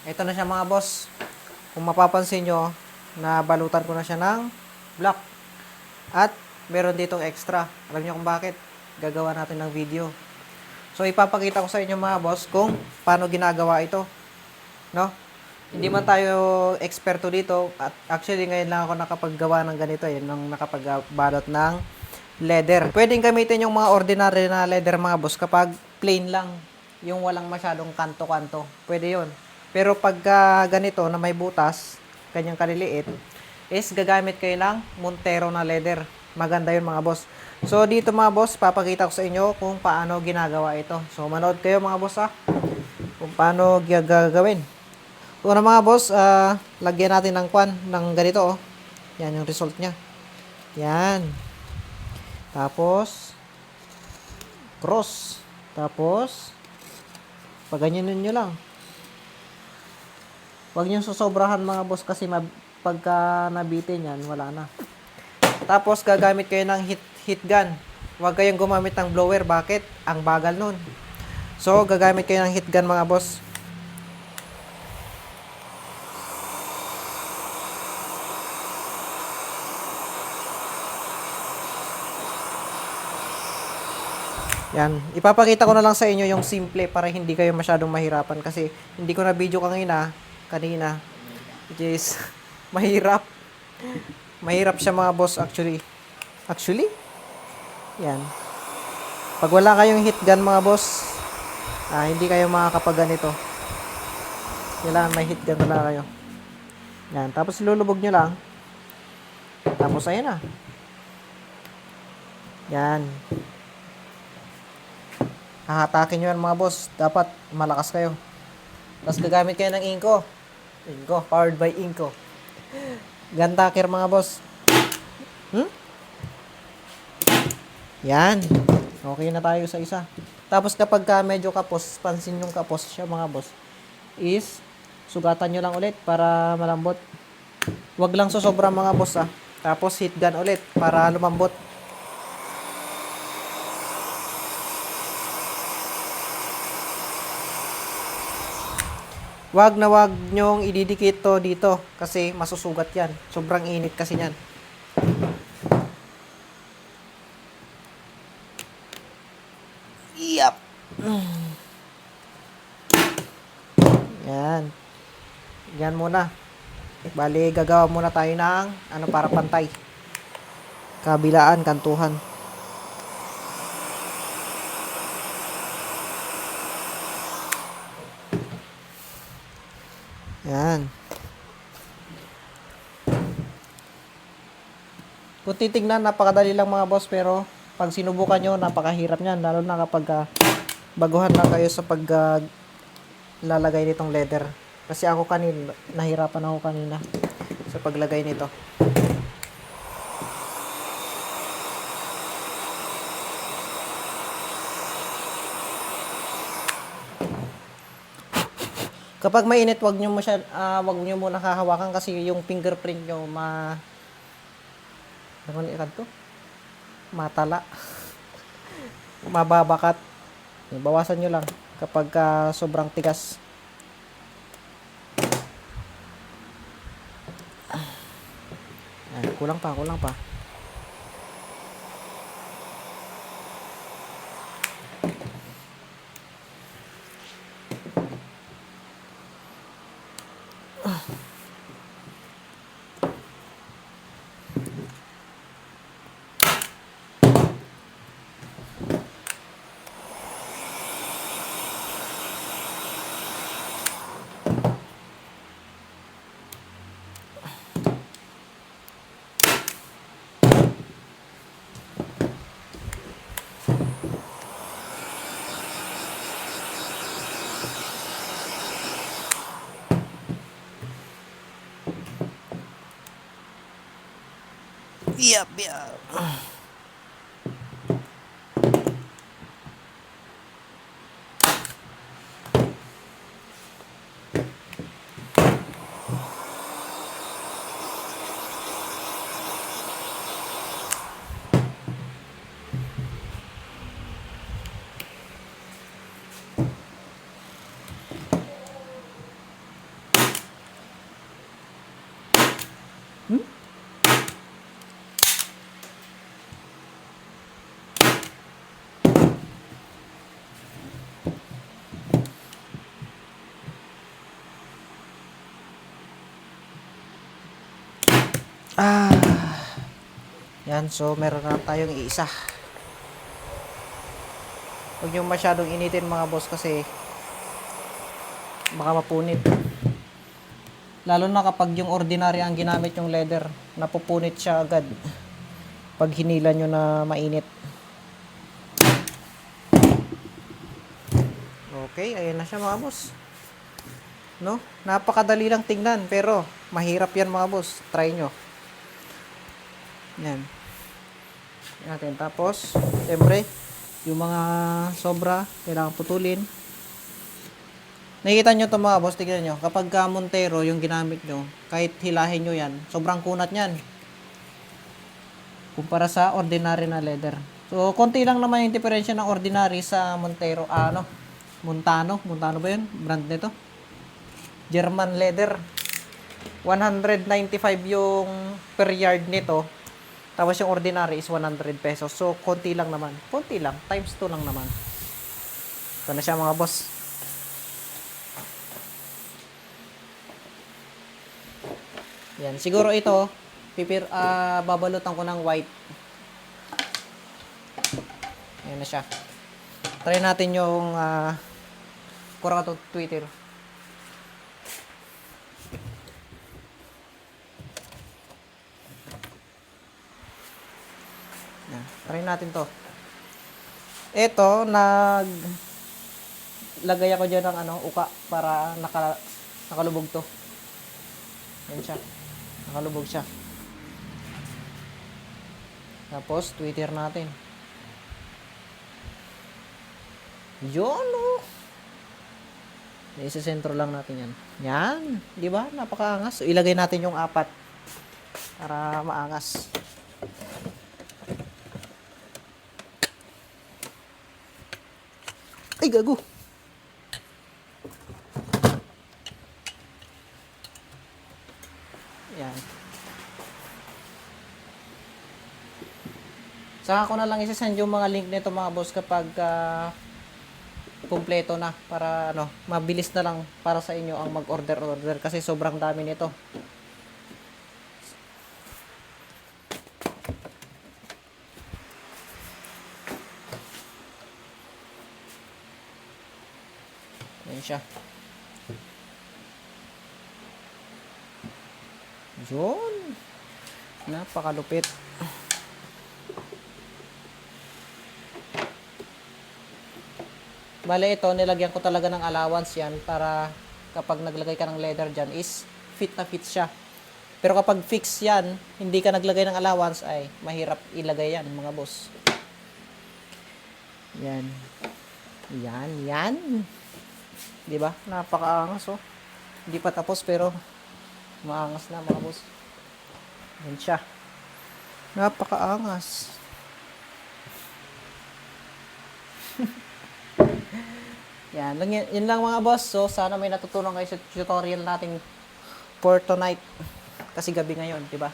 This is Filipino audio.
Ito na siya mga boss. Kung mapapansin nyo, nabalutan ko na siya ng black. At meron ditong extra. Alam nyo kung bakit? Gagawa natin ng video. So ipapakita ko sa inyo mga boss kung paano ginagawa ito. No? Hindi man tayo eksperto dito. At actually ngayon lang ako nakapaggawa ng ganito nung nakapagbalot ng leather. Pwedeng gamitin yung mga ordinary na leather mga boss kapag plain lang. Yung walang masyadong kanto-kanto. Pwede yon. Pero pag ganito na may butas, kanyang kaliliit, is gagamit kayo ng Montero na leather. Maganda yun mga boss. So dito mga boss, papakita ko sa inyo kung paano ginagawa ito. So manood kayo mga boss kung paano gagawin. Una mga boss, lagyan natin ng ng ganito Yan yung result niya. Yan. Tapos cross. Tapos paganyanin nyo lang. Huwag nyo susobrahan mga boss kasi pagka nabitin yan, wala na. Tapos gagamit kayo ng heat gun. Huwag kayong gumamit ng blower. Bakit? Ang bagal nun. So gagamit kayo ng heat gun mga boss. Yan. Ipapakita ko na lang sa inyo yung simple para hindi kayo masyadong mahirapan kasi hindi ko na video kanina, which is mahirap. Mahirap siya mga boss actually. Actually? Yan. Pag wala kayong heat gun mga boss, hindi kayo makakapagganito. Kailangan may heat gun talaga kayo. Yan. Tapos lulubog nyo lang. Tapos ayun na. Yan. Hahatakin nyo yan mga boss. Dapat malakas kayo. Tapos gagamit kayo ng Inco. Inco. Powered by Inco. Gun tacker mga boss. Yan. Okay na tayo sa isa. Tapos kapag medyo kapos, pansin yung kapos siya mga boss, is sugatan nyo lang ulit para malambot. Huwag lang sobrang mga boss Tapos heat gun ulit para lumambot. Wag nyong ididikit to dito kasi masusugat yan. Sobrang init kasi yan. Yep. Yan. Yan muna. Bali, gagawa muna tayo ng para pantay. Kabilaan, kantuhan. Yan. Kung titignan, napakadali lang mga boss, pero pag sinubukan nyo, napakahirap niyan. Lalo na kapag baguhan lang kayo sa lalagay nitong leather. Kasi ako nahirapan ako kanina sa paglagay nito. Kapag mainit, wag nyo muna hahawakan kasi yung fingerprint nyo matala. Mababakat. Bawasan nyo lang kapag sobrang tigas. Kulang pa. Yep. Ah, yan. So, meron na tayong iisa. Huwag nyo masyadong initin mga boss kasi baka mapunit. Lalo na kapag yung ordinary ang ginamit yung leather, napupunit siya agad pag hinila nyo na mainit. Okay, ayan na siya mga boss. No? Napakadali lang tingnan pero mahirap yan mga boss. Try nyo. Yan. Yan natin. Tapos, siyempre, yung mga sobra, kailangan putulin. Nakikita nyo ito mga boss, tignan nyo. Kapag Montero yung ginamit nyo, kahit hilahin nyo yan, sobrang kunat nyan. Kumpara sa ordinary na leather. So, konti lang naman yung diferensya ng ordinary sa Montero. Montano. Montano ba yun? Brand nito. German leather. 195 yung per yard nito. Tapos yung ordinary is 100 pesos. So, konti lang naman. Konti lang. Times 2 lang naman. Ito na siya mga boss. Yan. Siguro ito, babalutan ko ng white. Ayan na siya. Try natin yung kurang ito Twitter. Yan. Try natin to. Ito, lagay ako dyan ng uka para nakalubog to. Yan siya. Nakalubog siya. Tapos, Twitter natin. Yun, oh. Isa sentro lang natin yan. Yan. Di ba? Napakaangas. So, ilagay natin yung 4 para maangas. Ay, gago. Yan. Saka ko na lang isa-send yung mga link nito mga boss kapag kumpleto na para mabilis na lang para sa inyo ang mag-order kasi sobrang dami nito. Yan siya. Yun. Napakalupit. Bale ito, nilagyan ko talaga ng allowance yan para kapag naglagay ka ng leather dyan is fit na fit siya. Pero kapag fix yan, hindi ka naglagay ng allowance ay mahirap ilagay yan mga boss. Yan. Yan. Diba? Napakaangas oh. Hindi pa tapos pero maangas na mga boss. Yan siya. Napakaangas. Yan lang mga boss. So, sana may natutunan kayo sa tutorial natin for tonight. Kasi gabi ngayon, di ba?